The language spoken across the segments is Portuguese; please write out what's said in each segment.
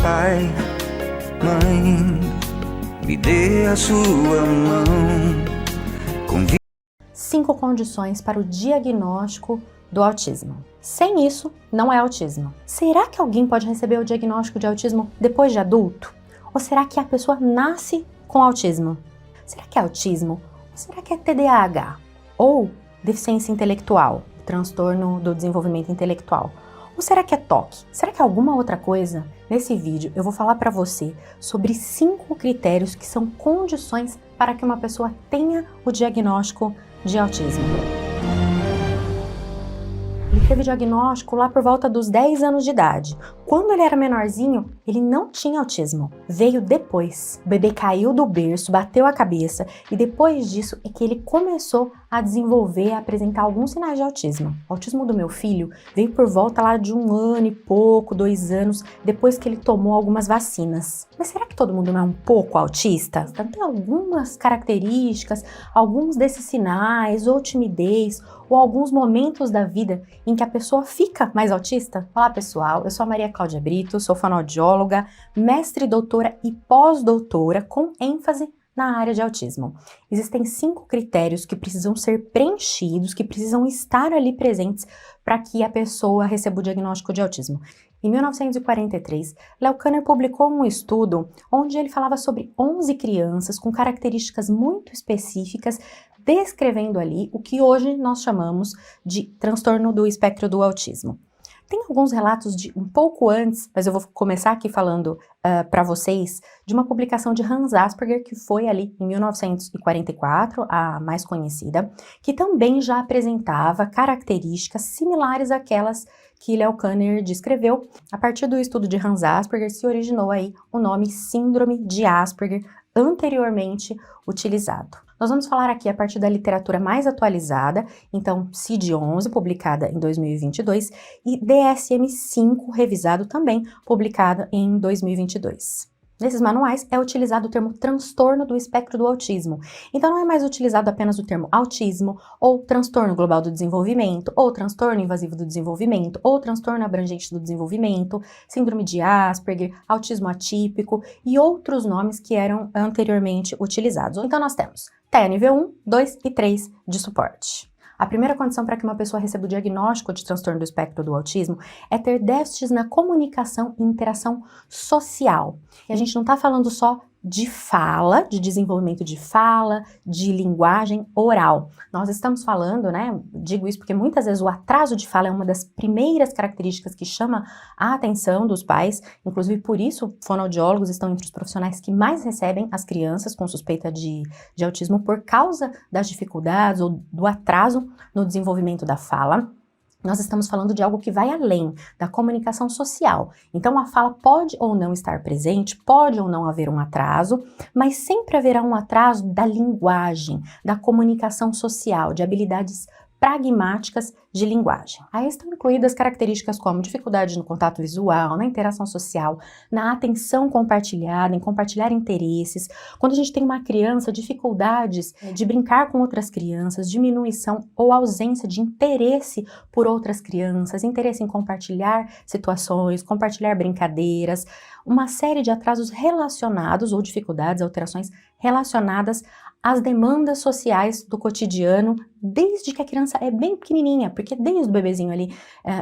Pai, mãe, me dê a sua mão. 5 condições para o diagnóstico do autismo. Sem isso, não é autismo. Será que alguém pode receber o diagnóstico de autismo depois de adulto? Ou será que a pessoa nasce com autismo? Será que é autismo? Ou será que é TDAH? Ou deficiência intelectual, transtorno do desenvolvimento intelectual? Ou será que é TOC? Será que é alguma outra coisa? Nesse vídeo eu vou falar para você sobre 5 critérios que são condições para que uma pessoa tenha o diagnóstico de autismo. Ele teve diagnóstico lá por volta dos 10 anos de idade. Quando ele era menorzinho, ele não tinha autismo. Veio depois. O bebê caiu do berço, bateu a cabeça e depois disso é que ele começou a desenvolver, a apresentar alguns sinais de autismo. O autismo do meu filho veio por volta lá de 1 ano e pouco, 2 anos, depois que ele tomou algumas vacinas. Mas será que todo mundo não é um pouco autista? Tem algumas características, alguns desses sinais, ou timidez, ou alguns momentos da vida em que a pessoa fica mais autista? Olá pessoal, eu sou a Maria Cláudia Brito, sou fonoaudióloga, mestre, doutora e pós-doutora com ênfase na área de autismo. Existem 5 critérios que precisam ser preenchidos, que precisam estar ali presentes para que a pessoa receba o diagnóstico de autismo. Em 1943, Leo Kanner publicou um estudo onde ele falava sobre 11 crianças com características muito específicas, descrevendo ali o que hoje nós chamamos de transtorno do espectro do autismo. Tem alguns relatos de um pouco antes, mas eu vou começar aqui falando para vocês de uma publicação de Hans Asperger, que foi ali em 1944, a mais conhecida, que também já apresentava características similares àquelas que Leo Kanner descreveu. A partir do estudo de Hans Asperger se originou aí o nome Síndrome de Asperger, anteriormente utilizado. Nós vamos falar aqui a partir da literatura mais atualizada, então CID-11, publicada em 2022, e DSM-5, revisado também, publicado em 2022. Nesses manuais é utilizado o termo transtorno do espectro do autismo. Então não é mais utilizado apenas o termo autismo, ou transtorno global do desenvolvimento, ou transtorno invasivo do desenvolvimento, ou transtorno abrangente do desenvolvimento, síndrome de Asperger, autismo atípico e outros nomes que eram anteriormente utilizados. Então nós temos TEA nível 1, 2 e 3 de suporte. A primeira condição para que uma pessoa receba o diagnóstico de transtorno do espectro do autismo é ter déficits na comunicação e interação social. E a gente não está falando só de fala, de desenvolvimento de fala, de linguagem oral. Nós estamos falando, né, digo isso porque muitas vezes o atraso de fala é uma das primeiras características que chama a atenção dos pais, inclusive por isso fonoaudiólogos estão entre os profissionais que mais recebem as crianças com suspeita de autismo por causa das dificuldades ou do atraso no desenvolvimento da fala. Nós estamos falando de algo que vai além da comunicação social. Então a fala pode ou não estar presente, pode ou não haver um atraso, mas sempre haverá um atraso da linguagem, da comunicação social, de habilidades pragmáticas de linguagem. Aí estão incluídas características como dificuldade no contato visual, na interação social, na atenção compartilhada, em compartilhar interesses. Quando a gente tem uma criança, dificuldades de brincar com outras crianças, diminuição ou ausência de interesse por outras crianças, interesse em compartilhar situações, compartilhar brincadeiras, uma série de atrasos relacionados ou dificuldades, alterações relacionadas às demandas sociais do cotidiano, desde que a criança é bem pequenininha, porque desde o bebezinho ali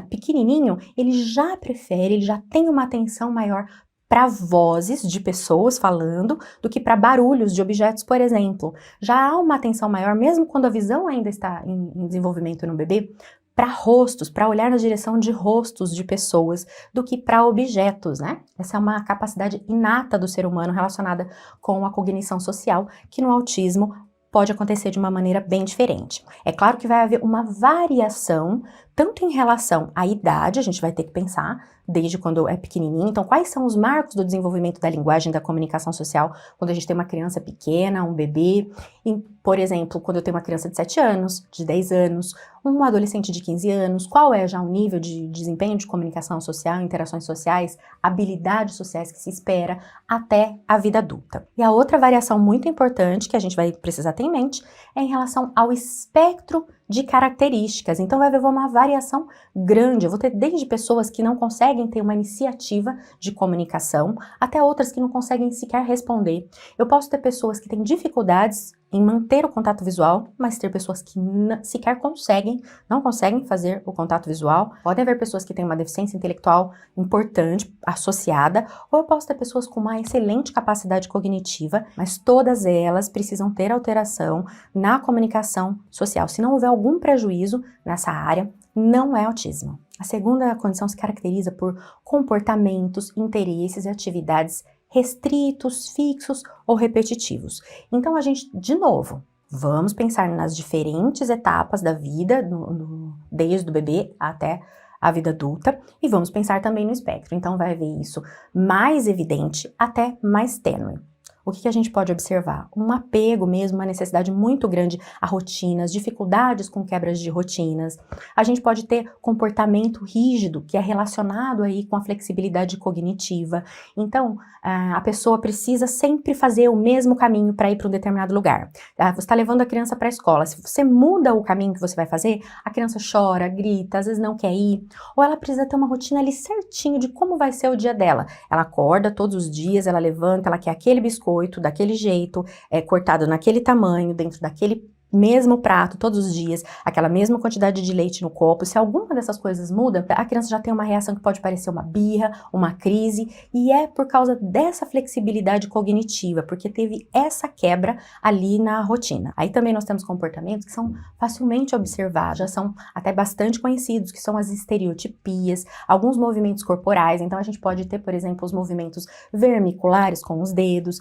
pequenininho, ele já prefere, ele já tem uma atenção maior para vozes de pessoas falando do que para barulhos de objetos, por exemplo. Já há uma atenção maior, mesmo quando a visão ainda está em desenvolvimento no bebê, para rostos, para olhar na direção de rostos de pessoas, do que para objetos, né? Essa é uma capacidade inata do ser humano relacionada com a cognição social, que no autismo pode acontecer de uma maneira bem diferente. É claro que vai haver uma variação, tanto em relação à idade, a gente vai ter que pensar, desde quando é pequenininho, então quais são os marcos do desenvolvimento da linguagem, da comunicação social, quando a gente tem uma criança pequena, um bebê, e, por exemplo, quando eu tenho uma criança de 7 anos, de 10 anos, um adolescente de 15 anos, qual é já o nível de desempenho de comunicação social, interações sociais, habilidades sociais que se espera até a vida adulta. E a outra variação muito importante que a gente vai precisar ter em mente é em relação ao espectro de características. Então vai haver uma variação grande. Eu vou ter desde pessoas que não conseguem ter uma iniciativa de comunicação, até outras que não conseguem sequer responder. Eu posso ter pessoas que têm dificuldades em manter o contato visual, mas ter pessoas que sequer não conseguem fazer o contato visual. Pode haver pessoas que têm uma deficiência intelectual importante, associada, ou eu posso ter pessoas com uma excelente capacidade cognitiva, mas todas elas precisam ter alteração na comunicação social. Se não houver algum prejuízo nessa área, não é autismo. A segunda condição se caracteriza por comportamentos, interesses e atividades restritos, fixos ou repetitivos. Então a gente, de novo, vamos pensar nas diferentes etapas da vida, desde o bebê até a vida adulta, e vamos pensar também no espectro. Então vai haver isso mais evidente até mais tênue. O que a gente pode observar? Um apego mesmo, uma necessidade muito grande a rotinas, dificuldades com quebras de rotinas. A gente pode ter comportamento rígido, que é relacionado aí com a flexibilidade cognitiva. Então, a pessoa precisa sempre fazer o mesmo caminho para ir para um determinado lugar. Você está levando a criança para a escola. Se você muda o caminho que você vai fazer, a criança chora, grita, às vezes não quer ir. Ou ela precisa ter uma rotina ali certinho de como vai ser o dia dela. Ela acorda todos os dias, ela levanta, ela quer aquele biscoito, daquele jeito, cortado naquele tamanho, dentro daquele mesmo prato todos os dias, aquela mesma quantidade de leite no copo. Se alguma dessas coisas muda, a criança já tem uma reação que pode parecer uma birra, uma crise, e é por causa dessa flexibilidade cognitiva, porque teve essa quebra ali na rotina. Aí também nós temos comportamentos que são facilmente observados, já são até bastante conhecidos, que são as estereotipias, alguns movimentos corporais. Então a gente pode ter, por exemplo, os movimentos vermiculares com os dedos,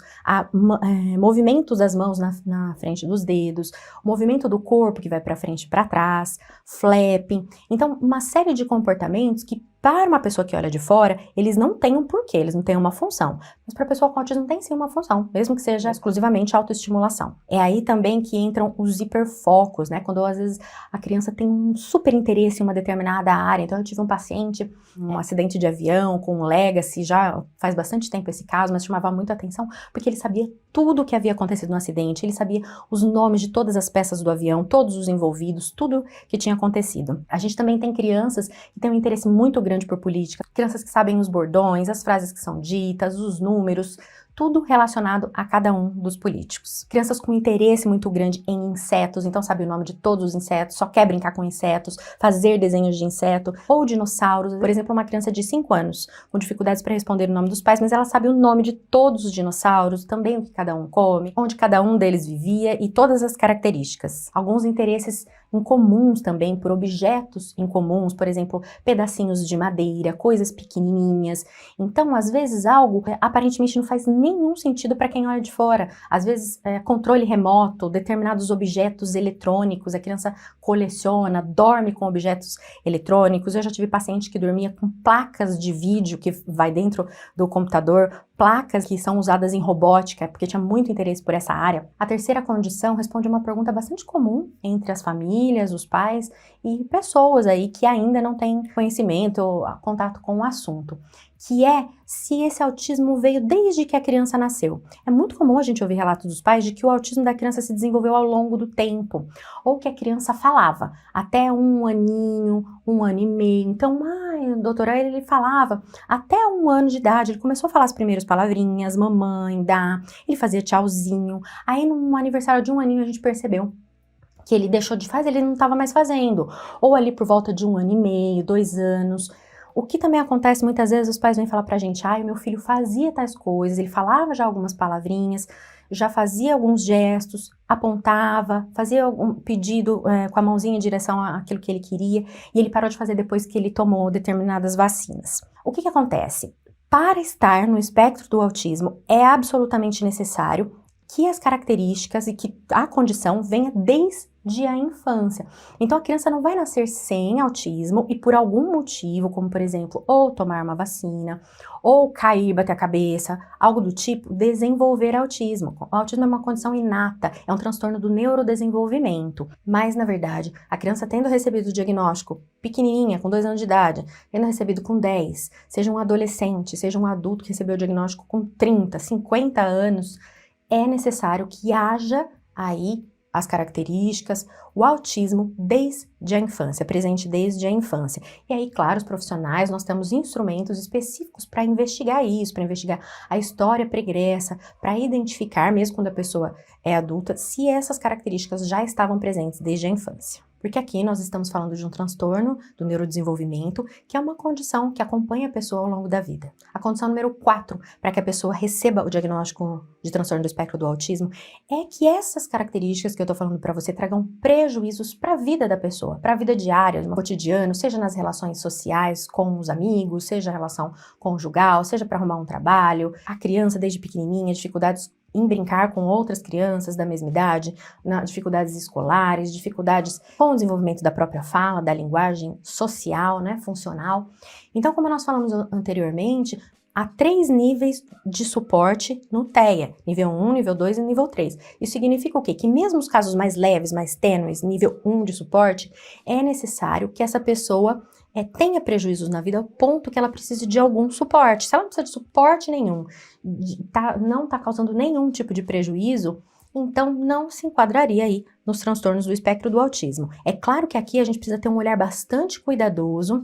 movimentos das mãos na frente dos dedos, o movimento do corpo que vai para frente e para trás, flapping. Então, uma série de comportamentos que, para uma pessoa que olha de fora, eles não têm um porquê, eles não têm uma função. Mas para a pessoa com autismo tem sim uma função, mesmo que seja exclusivamente autoestimulação. É aí também que entram os hiperfocos, né? Quando às vezes a criança tem um super interesse em uma determinada área. Então eu tive um paciente, um acidente de avião com um legacy, já faz bastante tempo esse caso, mas chamava muito atenção porque ele sabia tudo o que havia acontecido no acidente, ele sabia os nomes de todas as peças do avião, todos os envolvidos, tudo que tinha acontecido. A gente também tem crianças que têm um interesse muito grande por política, crianças que sabem os bordões, as frases que são ditas, os números, tudo relacionado a cada um dos políticos. Crianças com interesse muito grande em insetos, então sabe o nome de todos os insetos, só quer brincar com insetos, fazer desenhos de inseto, ou dinossauros. Por exemplo, uma criança de 5 anos, com dificuldades para responder o nome dos pais, mas ela sabe o nome de todos os dinossauros, também o que cada um come, onde cada um deles vivia e todas as características. Alguns interesses incomuns também por objetos incomuns, por exemplo, pedacinhos de madeira, coisas pequenininhas. Então, às vezes, algo aparentemente não faz nenhum sentido para quem olha de fora. Às vezes, controle remoto, determinados objetos eletrônicos, a criança coleciona, dorme com objetos eletrônicos. Eu já tive paciente que dormia com placas de vídeo que vai dentro do computador, placas que são usadas em robótica, porque tinha muito interesse por essa área. A terceira condição responde a uma pergunta bastante comum entre as famílias, os pais e pessoas aí que ainda não têm conhecimento ou contato com o assunto, que é se esse autismo veio desde que a criança nasceu. É muito comum a gente ouvir relatos dos pais de que o autismo da criança se desenvolveu ao longo do tempo, ou que a criança falava até 1 aninho, 1 ano e meio. Então, o doutor ele falava até 1 ano de idade, ele começou a falar as primeiras palavrinhas, mamãe, dá, ele fazia tchauzinho. Aí, no aniversário de 1 aninho, a gente percebeu que ele deixou de fazer, ele não estava mais fazendo. Ou ali por volta de 1 ano e meio, 2 anos. O que também acontece muitas vezes, os pais vêm falar pra gente, o meu filho fazia tais coisas, ele falava já algumas palavrinhas, já fazia alguns gestos, apontava, fazia algum pedido com a mãozinha em direção àquilo que ele queria, e ele parou de fazer depois que ele tomou determinadas vacinas. O que acontece? Para estar no espectro do autismo, é absolutamente necessário que as características e que a condição venha desde a infância. Então a criança não vai nascer sem autismo e por algum motivo, como por exemplo, ou tomar uma vacina, ou cair, bater a cabeça, algo do tipo, desenvolver autismo. O autismo é uma condição inata, é um transtorno do neurodesenvolvimento. Mas na verdade, a criança tendo recebido o diagnóstico pequenininha, com 2 anos de idade, tendo recebido com 10, seja um adolescente, seja um adulto que recebeu o diagnóstico com 30, 50 anos, é necessário que haja aí as características, o autismo desde a infância, presente desde a infância. E aí, claro, os profissionais, nós temos instrumentos específicos para investigar isso, para investigar a história pregressa, para identificar, mesmo quando a pessoa é adulta, se essas características já estavam presentes desde a infância. Porque aqui nós estamos falando de um transtorno do neurodesenvolvimento, que é uma condição que acompanha a pessoa ao longo da vida. A condição número 4, para que a pessoa receba o diagnóstico de transtorno do espectro do autismo, é que essas características que eu estou falando para você tragam prejuízos para a vida da pessoa, para a vida diária, no cotidiano, seja nas relações sociais com os amigos, seja a relação conjugal, seja para arrumar um trabalho, a criança desde pequenininha, dificuldades em brincar com outras crianças da mesma idade, dificuldades escolares, dificuldades com o desenvolvimento da própria fala, da linguagem social, né, funcional. Então, como nós falamos anteriormente, há 3 níveis de suporte no TEA, nível 1, nível 2 e nível 3. Isso significa o quê? Que mesmo os casos mais leves, mais tênues, nível 1 de suporte, é necessário que essa pessoa tenha prejuízos na vida ao ponto que ela precise de algum suporte. Se ela não precisa de suporte nenhum, não está causando nenhum tipo de prejuízo, então não se enquadraria aí nos transtornos do espectro do autismo. É claro que aqui a gente precisa ter um olhar bastante cuidadoso.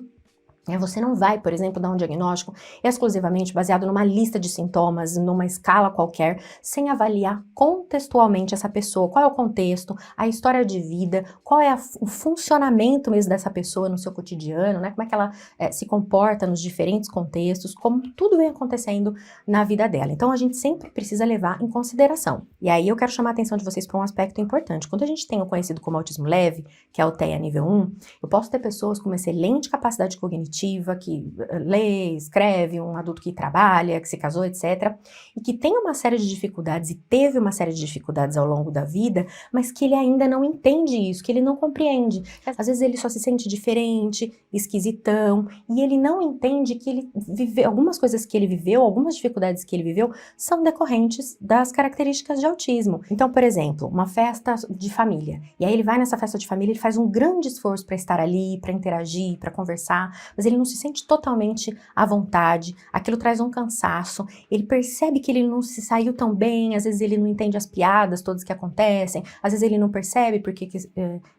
Você não vai, por exemplo, dar um diagnóstico exclusivamente baseado numa lista de sintomas, numa escala qualquer, sem avaliar contextualmente essa pessoa, qual é o contexto, a história de vida, qual é o funcionamento mesmo dessa pessoa no seu cotidiano, né? Como é que ela se comporta nos diferentes contextos, como tudo vem acontecendo na vida dela. Então, a gente sempre precisa levar em consideração. E aí eu quero chamar a atenção de vocês para um aspecto importante. Quando a gente tem o conhecido como autismo leve, que é o TEA nível 1, eu posso ter pessoas com uma excelente capacidade cognitiva, que lê, escreve, um adulto que trabalha, que se casou, etc. E que tem uma série de dificuldades e teve uma série de dificuldades ao longo da vida, mas que ele ainda não entende isso, que ele não compreende. Às vezes ele só se sente diferente, esquisitão, e ele não entende que ele viveu, algumas coisas que ele viveu, algumas dificuldades que ele viveu, são decorrentes das características de autismo. Então, por exemplo, uma festa de família. E aí ele vai nessa festa de família, ele faz um grande esforço para estar ali, para interagir, para conversar, mas ele não se sente totalmente à vontade, aquilo traz um cansaço, ele percebe que ele não se saiu tão bem, às vezes ele não entende as piadas todas que acontecem, às vezes ele não percebe porque que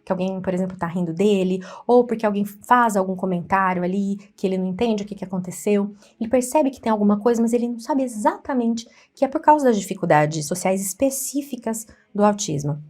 alguém, por exemplo, tá rindo dele, ou porque alguém faz algum comentário ali que ele não entende o que aconteceu. Ele percebe que tem alguma coisa, mas ele não sabe exatamente que é por causa das dificuldades sociais específicas do autismo,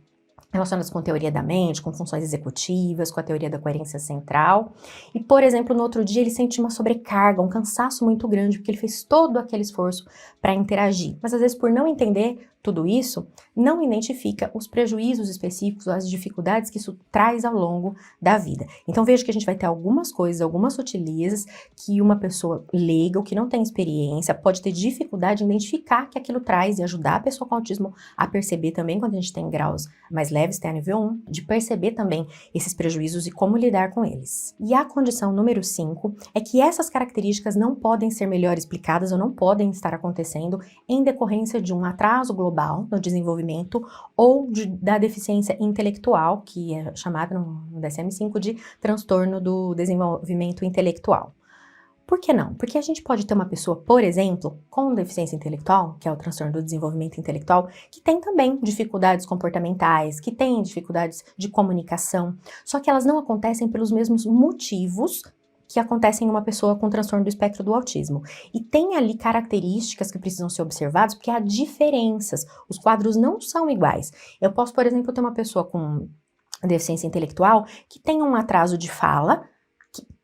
relacionadas com teoria da mente, com funções executivas, com a teoria da coerência central. E, por exemplo, no outro dia ele sente uma sobrecarga, um cansaço muito grande, porque ele fez todo aquele esforço para interagir. Mas, às vezes, por não entender tudo isso, não identifica os prejuízos específicos, as dificuldades que isso traz ao longo da vida. Então, veja que a gente vai ter algumas coisas, algumas sutilezas que uma pessoa leiga ou que não tem experiência pode ter dificuldade em identificar que aquilo traz e ajudar a pessoa com autismo a perceber também, quando a gente tem graus mais leves, tem a nível 1, de perceber também esses prejuízos e como lidar com eles. E a condição número 5 é que essas características não podem ser melhor explicadas ou não podem estar acontecendo em decorrência de um atraso global no desenvolvimento ou da deficiência intelectual, que é chamada no DSM-5 de transtorno do desenvolvimento intelectual. Por que não? Porque a gente pode ter uma pessoa, por exemplo, com deficiência intelectual, que é o transtorno do desenvolvimento intelectual, que tem também dificuldades comportamentais, que tem dificuldades de comunicação, só que elas não acontecem pelos mesmos motivos que acontecem em uma pessoa com transtorno do espectro do autismo. E tem ali características que precisam ser observadas, porque há diferenças, os quadros não são iguais. Eu posso, por exemplo, ter uma pessoa com deficiência intelectual que tem um atraso de fala,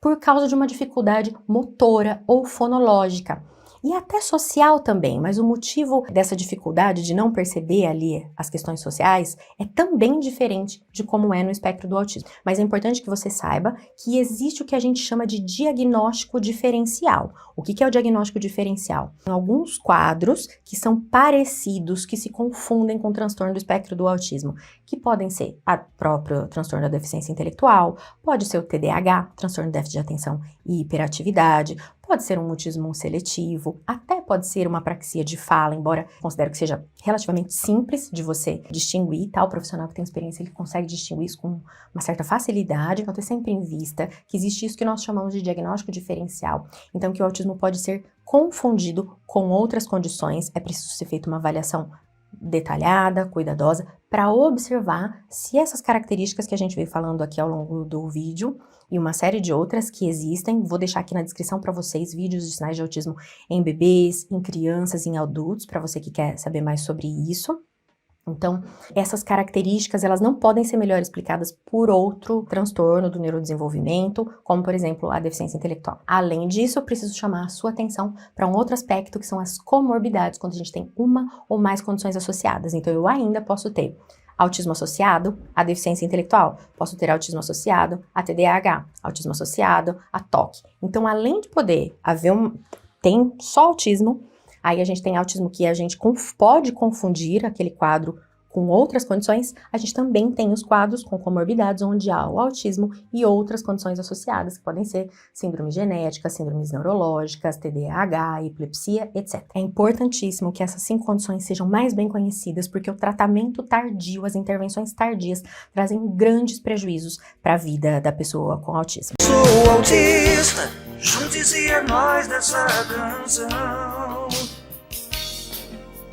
por causa de uma dificuldade motora ou fonológica. E até social também, mas o motivo dessa dificuldade de não perceber ali as questões sociais é também diferente de como é no espectro do autismo. Mas é importante que você saiba que existe o que a gente chama de diagnóstico diferencial. O que é o diagnóstico diferencial? Tem alguns quadros que são parecidos, que se confundem com o transtorno do espectro do autismo, que podem ser o próprio transtorno da deficiência intelectual, pode ser o TDAH, transtorno de déficit de atenção e hiperatividade, pode ser um mutismo seletivo, até pode ser uma apraxia de fala, embora eu considero que seja relativamente simples de você distinguir, tá? O profissional que tem experiência, ele consegue distinguir isso com uma certa facilidade, então ter sempre em vista que existe isso que nós chamamos de diagnóstico diferencial, então que o autismo pode ser confundido com outras condições, é preciso ser feita uma avaliação detalhada, cuidadosa, para observar se essas características que a gente veio falando aqui ao longo do vídeo e uma série de outras que existem, vou deixar aqui na descrição para vocês vídeos de sinais de autismo em bebês, em crianças, em adultos, para você que quer saber mais sobre isso. Então, essas características, elas não podem ser melhor explicadas por outro transtorno do neurodesenvolvimento, como, por exemplo, a deficiência intelectual. Além disso, eu preciso chamar a sua atenção para um outro aspecto, que são as comorbidades, quando a gente tem uma ou mais condições associadas. Então, eu ainda posso ter autismo associado à deficiência intelectual, posso ter autismo associado a TDAH, autismo associado a TOC. Então, além de poder haver tem só autismo, aí a gente tem autismo que a gente pode confundir aquele quadro com outras condições, a gente também tem os quadros com comorbidades onde há o autismo e outras condições associadas, que podem ser síndrome genética, síndromes neurológicas, TDAH, epilepsia, etc. É importantíssimo que essas 5 condições sejam mais bem conhecidas, porque o tratamento tardio, as intervenções tardias, trazem grandes prejuízos para a vida da pessoa com autismo. Sou autista, junte-se a nós nessa canção.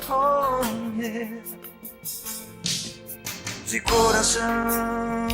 Oh, yeah. De coração.